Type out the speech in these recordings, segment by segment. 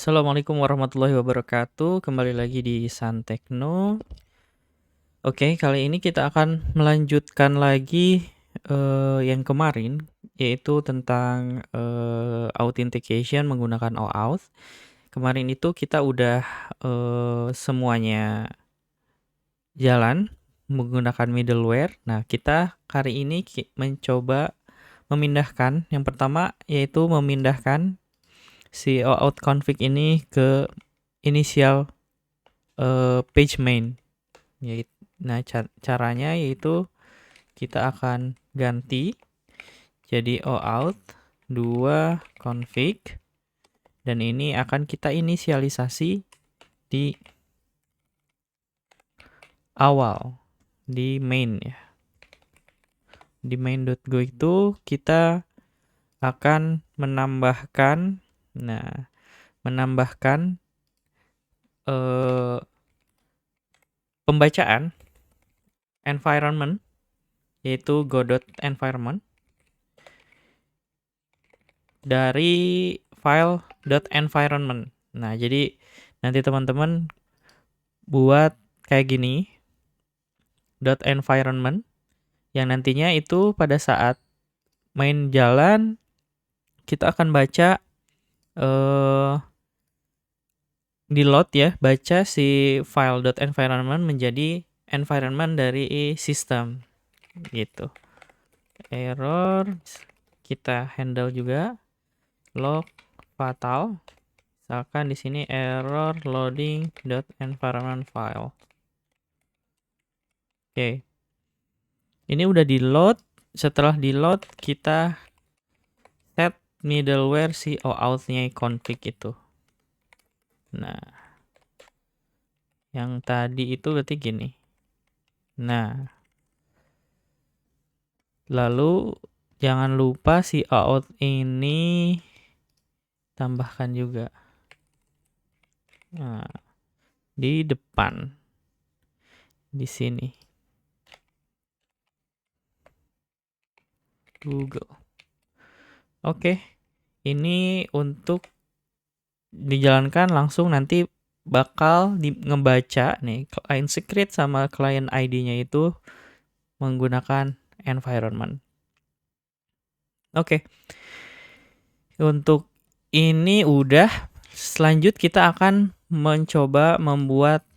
Assalamualaikum warahmatullahi wabarakatuh. Kembali lagi di Santekno. Oke, kali ini kita akan melanjutkan lagi yang kemarin, yaitu tentang authentication menggunakan OAuth. Kemarin itu kita udah semuanya jalan menggunakan middleware. Nah, kita hari ini mencoba memindahkan. Yang pertama yaitu memindahkan si OAuth config ini ke inisial page main. Nah, caranya yaitu kita akan ganti jadi OAuth 2 config, dan ini akan kita inisialisasi di awal, di main ya. Di main.go itu kita akan menambahkan pembacaan environment, yaitu go.environment dari file .environment. Nah, jadi nanti teman-teman buat kayak gini, .environment, yang nantinya itu pada saat main jalan, kita akan baca di load ya, baca si file .environment menjadi environment dari sistem gitu. Error kita handle juga, log fatal, misalkan di sini error loading .environment file. Oke. Ini udah di load. Setelah di load kita set middleware si OAuth-nya config itu. Nah, yang tadi itu berarti gini. Nah, lalu jangan lupa si OAuth ini tambahkan juga. Nah, di depan. Di sini. Google. Oke. Ini untuk dijalankan langsung nanti bakal ngebaca nih client secret sama client ID-nya itu menggunakan environment. Oke. Untuk ini udah, selanjut kita akan mencoba membuat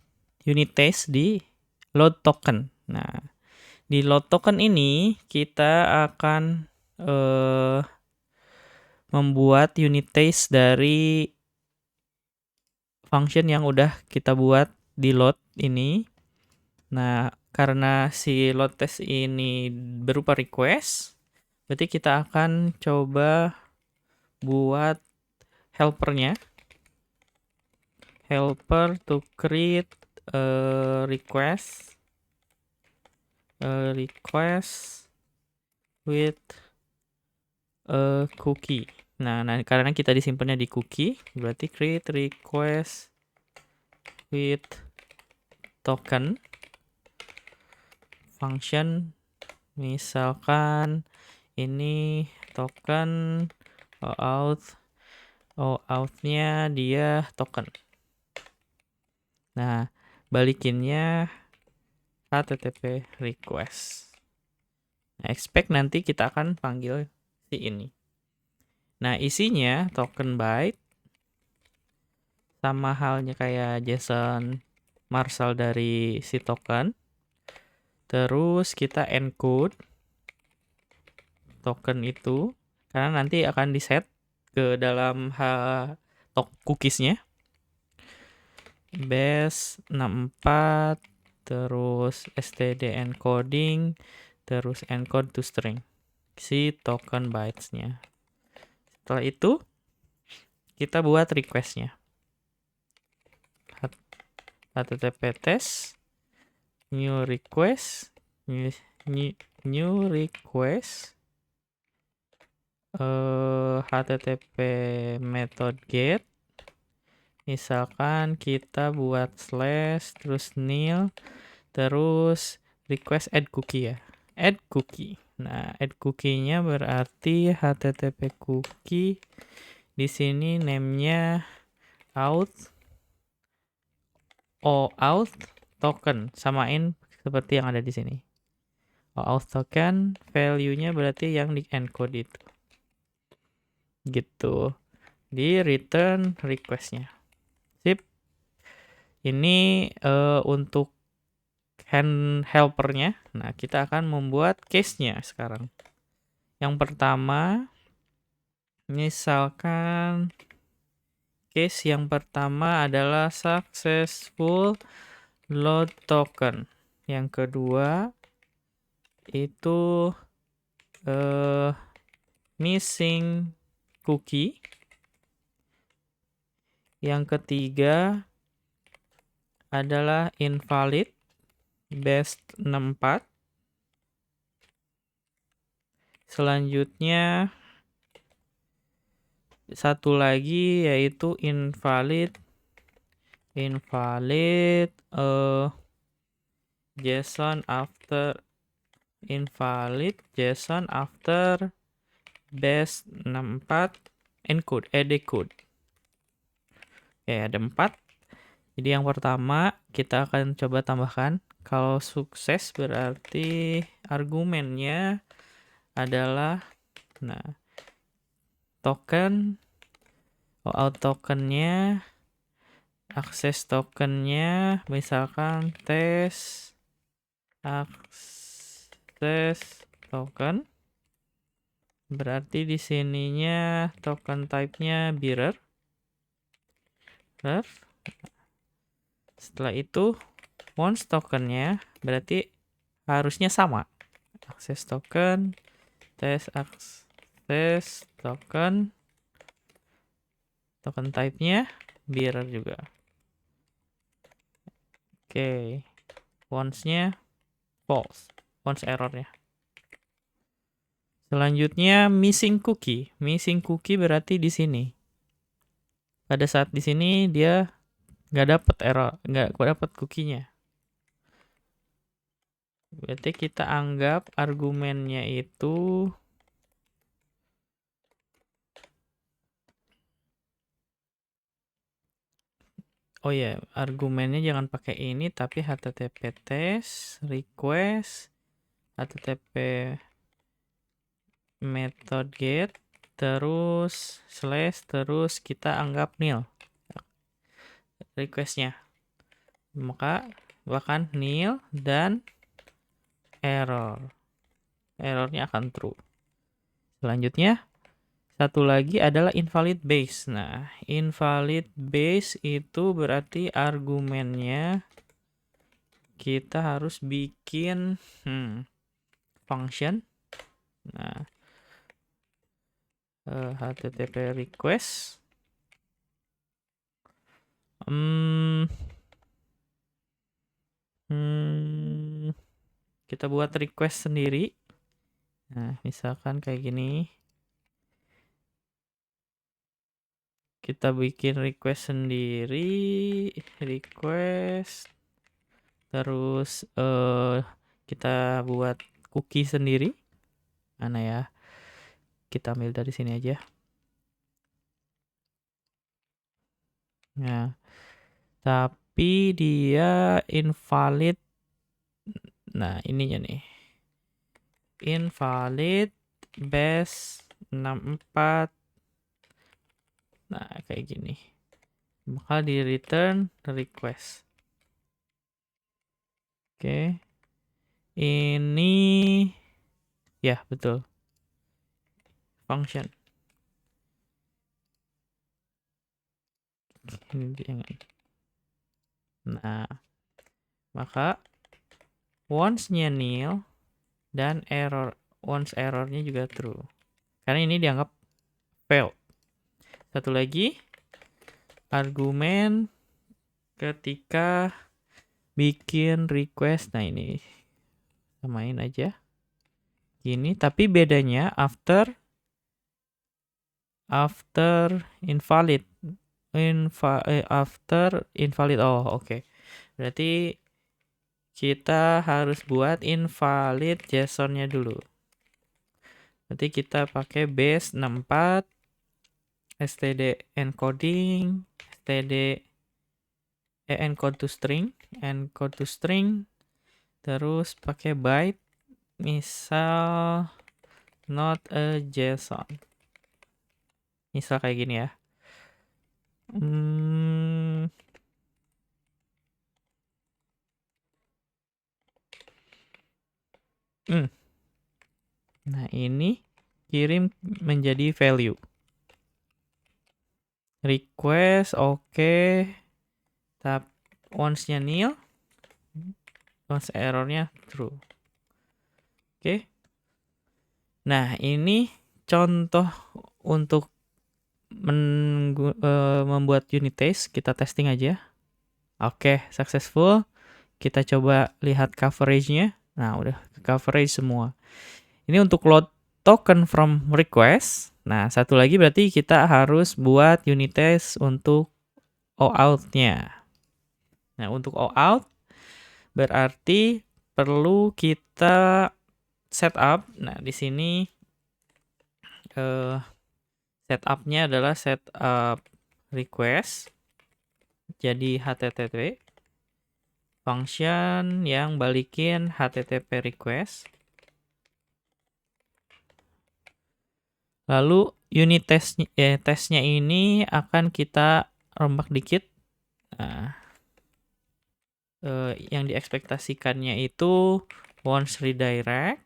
unit test di load token. Nah, di load token ini kita akan membuat unit test dari function yang udah kita buat di load ini. Nah, karena si load test ini berupa request, berarti kita akan coba buat helpernya. Helper to create request with a cookie. Nah, karena kita disimpannya di cookie, berarti create request with token function, misalkan ini token OAuth-nya dia token. Nah, balikinnya HTTP request. Nah, expect nanti kita akan panggil si ini. Nah, isinya token byte, sama halnya kayak JSON Marshall dari si token. Terus kita encode token itu, karena nanti akan diset ke dalam cookies-nya. Base 64, terus std encoding, terus encode to string si token bytes-nya. Setelah itu kita buat request-nya. HTTP test new request HTTP method get, misalkan kita buat slash terus nil terus request add cookie ya, add cookie. Nah, add cookie-nya berarti HTTP cookie, di sini name-nya OAuth token, samain seperti yang ada di sini. OAuth token value-nya berarti yang di encode itu. Gitu. Di return request-nya. Sip. Ini untuk helpernya. Nah, kita akan membuat case-nya sekarang. Yang pertama, misalkan case yang pertama adalah successful load token. Yang kedua itu missing cookie. Yang ketiga adalah invalid best 64. Selanjutnya satu lagi yaitu invalid JSON after best 64 decode. Oke, ada 4. Jadi yang pertama kita akan coba tambahkan. Kalau sukses berarti argumennya adalah token, OAuth tokennya, akses tokennya, misalkan tes akses token. Berarti di sininya token type-nya bearer. Setelah itu once tokennya berarti harusnya sama. Akses token, tes akses token type-nya bearer juga. Oke. Once-nya false. Once error-nya. Selanjutnya missing cookie. Missing cookie berarti di sini. Pada saat di sini dia nggak dapat error, nggak dapat cookie-nya. Berarti kita anggap argumennya itu argumennya jangan pakai ini tapi http test request http method get terus slash terus kita anggap nil requestnya, maka bahkan nil dan errornya akan true. Selanjutnya satu lagi adalah invalid base. Nah, invalid base itu berarti argumennya kita harus bikin function. Nah, http request kita buat request sendiri. Nah, misalkan kayak gini. Kita bikin request sendiri, request, terus kita buat cookie sendiri. Mana ya? Kita ambil dari sini aja. Nah, tapi dia invalid. Nah, ininya nih. Invalid base 64. Nah, kayak gini. Maka di return request. Oke. Ini ya, betul. Function. Nah, maka once-nya nil dan once errornya juga true. Karena ini dianggap failed. Satu lagi, argumen ketika bikin request. Nah, ini samain aja. Gini, tapi bedanya after invalid. After invalid. Oh, oke. Berarti kita harus buat invalid JSON-nya dulu. Berarti kita pakai base 64 std encoding std encode to string, terus pakai byte, misal not a JSON, misal kayak gini ya. Nah, ini kirim menjadi value. Request oke. Tapi once-nya nil, once errornya true. Oke. Nah, ini contoh untuk membuat unit test. Kita testing aja. Oke, successful. Kita coba lihat coverage-nya. Nah, udah coverage semua. Ini untuk load token from request. Nah, satu lagi berarti kita harus buat unit test untuk OAuth-nya. Nah, untuk OAuth berarti perlu kita setup. Nah, di sini setupnya adalah setup request. Jadi HTTP function yang balikin HTTP request. Lalu unit testnya ini akan kita rombak dikit. Nah, yang diekspektasikannya itu once redirect,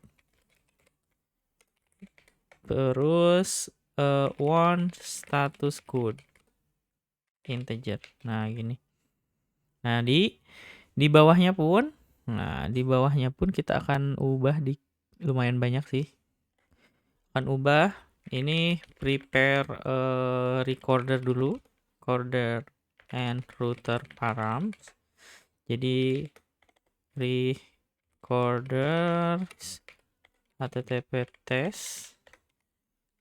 terus once status code integer. Nah, gini. Nah, di bawahnya pun, kita akan ubah lumayan banyak sih. Akan ubah ini prepare recorder dulu, recorder and router params. Jadi recorder HTTP test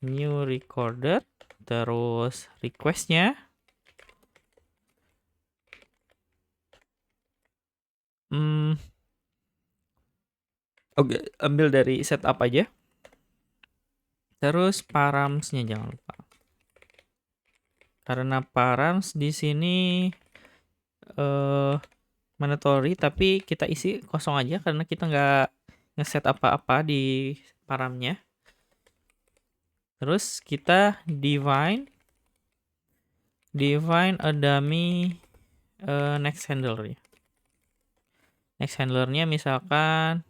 new recorder, terus requestnya oke, ambil dari setup aja. Terus paramsnya jangan lupa. Karena params di sini mandatory, tapi kita isi kosong aja karena kita nggak ngeset apa-apa di paramnya. Terus kita define a dummy next handler. Next handlernya misalkan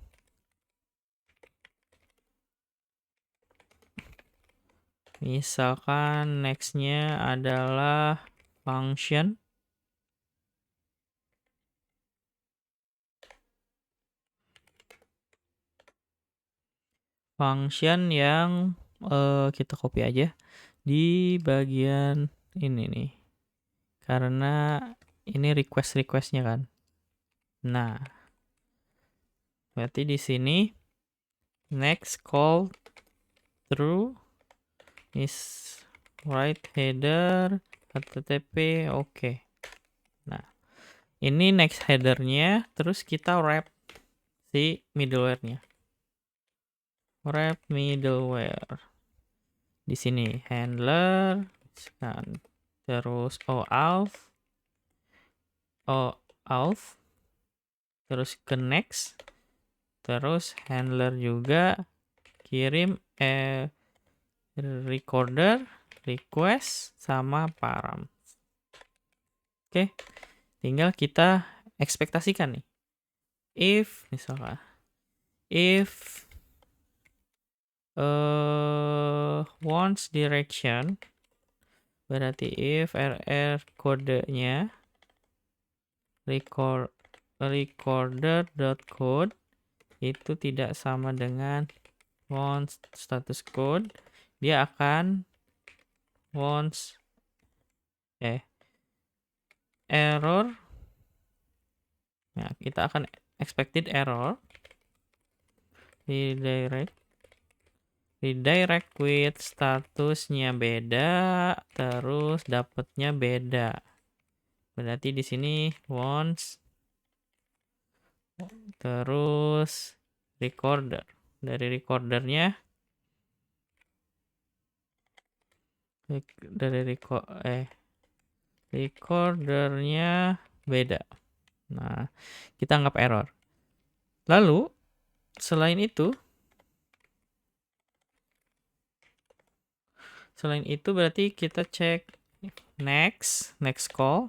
nextnya adalah function. Function yang kita copy aja di bagian ini nih. Karena ini requestnya kan. Nah, berarti di sini next call true is write header HTTP oke. Nah, ini next headernya, terus kita wrap si middleware-nya. Wrap middleware. Di sini handler, terus OAuth, terus ke next, terus handler juga kirim recorder, request, sama param. Oke, tinggal kita ekspektasikan nih. Misalkan, once direction, berarti if rr kodenya recorder.code itu tidak sama dengan once status code, dia akan once error. Nah, kita akan expected error redirect with statusnya beda, terus dapatnya beda. Berarti di sini once terus recorder. Dari recordernya recordernya beda. Nah, kita anggap error. Lalu, selain itu berarti kita cek next call.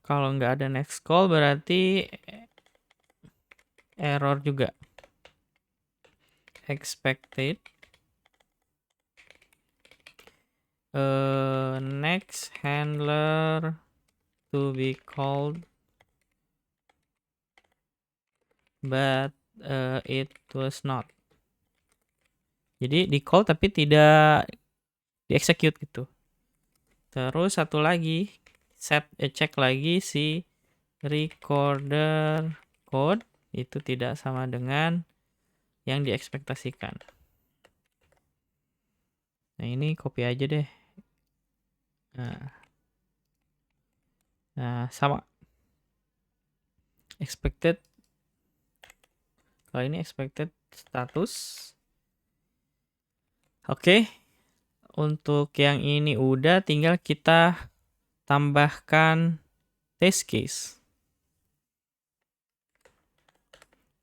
Kalau nggak ada next call berarti error juga. Expected next handler to be called, but it was not. Jadi di call tapi tidak di execute gitu. Terus satu lagi, cek lagi si recorder code itu tidak sama dengan yang diekspektasikan. Nah, ini copy aja deh. Nah, sama. Expected. Kalau ini expected status. Oke. Untuk yang ini udah, tinggal kita tambahkan test case.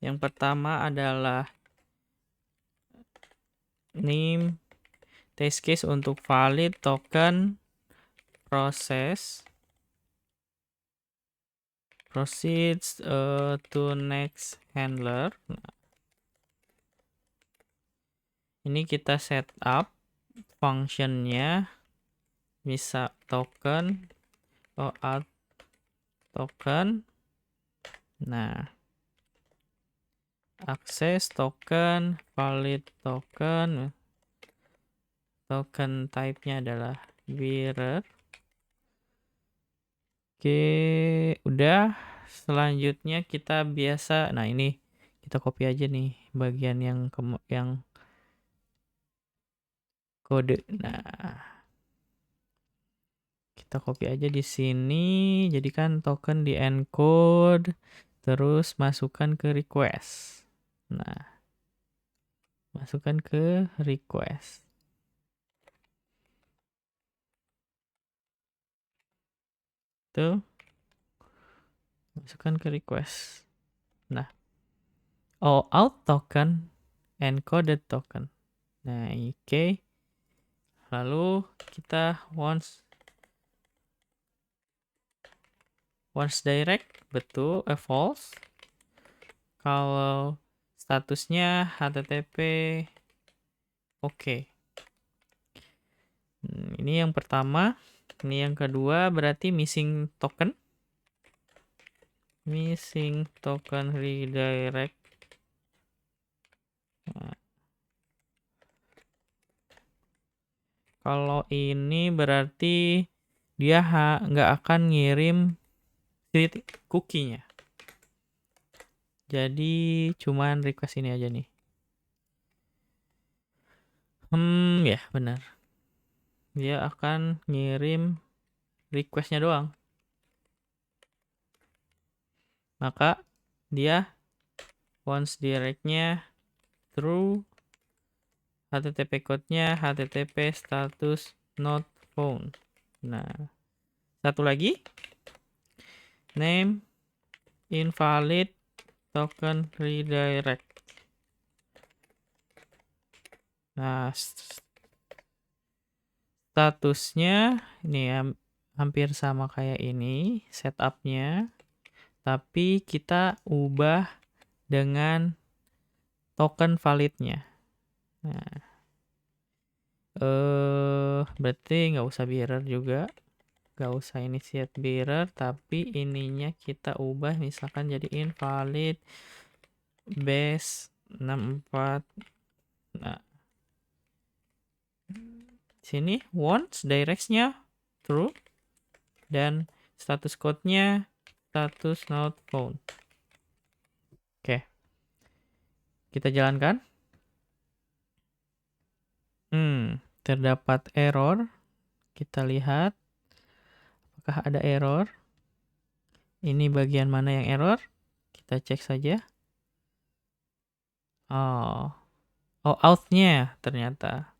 Yang pertama adalah name test case untuk valid token process proceeds to next handler. Nah, ini kita set up functionnya, bisa token out token. Nah, access token, valid token, token type-nya adalah bearer. Oke, udah. Selanjutnya kita biasa, nah ini kita copy aja nih bagian yang kode. Nah, kita copy aja di sini. Jadikan token di encode, terus masukkan ke request. Nah, masukkan ke request. Tuh, masukkan ke request. Nah, out token, encoded token. Nah, oke. Lalu kita once direct, betul, false. Kalau statusnya HTTP, oke. Ini yang pertama. Ini yang kedua berarti missing token. Missing token redirect. Nah, kalau ini berarti dia nggak akan ngirim cookie-nya. Jadi cuman request ini aja nih. Ya benar. Dia akan ngirim request-nya doang. Maka dia once direct-nya true, HTTP code-nya HTTP status not found. Nah, satu lagi, name invalid token redirect. Nah, statusnya ini hampir sama kayak ini setupnya, tapi kita ubah dengan token validnya. Nah, berarti nggak usah bearer juga, nggak usah initiate bearer, tapi ininya kita ubah misalkan jadi invalid base 64. Nah, sini once directs-nya true dan status code-nya status not found. Oke. Kita jalankan. Terdapat error. Kita lihat apakah ada error. Ini bagian mana yang error? Kita cek saja. Oh, out-nya ternyata.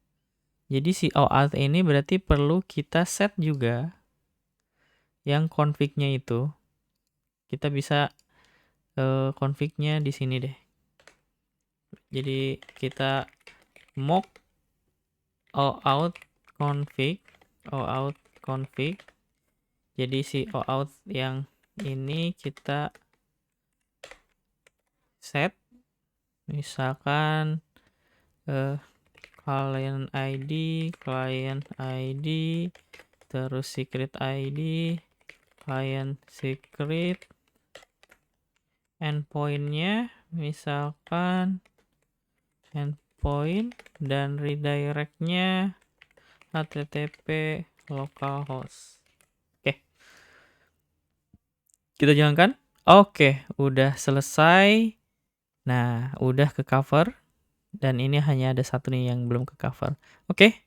Jadi si OAuth ini berarti perlu kita set juga yang config-nya itu. Kita bisa config-nya di sini deh. Jadi kita mock OAuth config, Jadi si OAuth yang ini kita set, misalkan client ID, terus secret ID, client secret, endpoint-nya misalkan endpoint, dan redirect-nya http localhost. Oke, kita jalankan. Oke, udah selesai. Nah, udah ke cover. Dan ini hanya ada satu nih yang belum ke cover. Oke,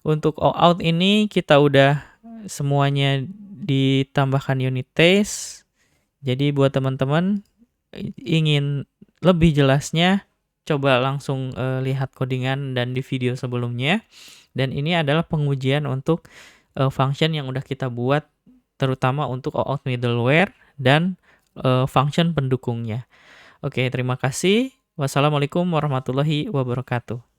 untuk OAuth ini kita udah semuanya ditambahkan unit test. Jadi buat teman-teman ingin lebih jelasnya, coba langsung lihat codingan dan di video sebelumnya. Dan ini adalah pengujian untuk function yang udah kita buat, terutama untuk OAuth middleware dan function pendukungnya. Oke, terima kasih. Wassalamualaikum warahmatullahi wabarakatuh.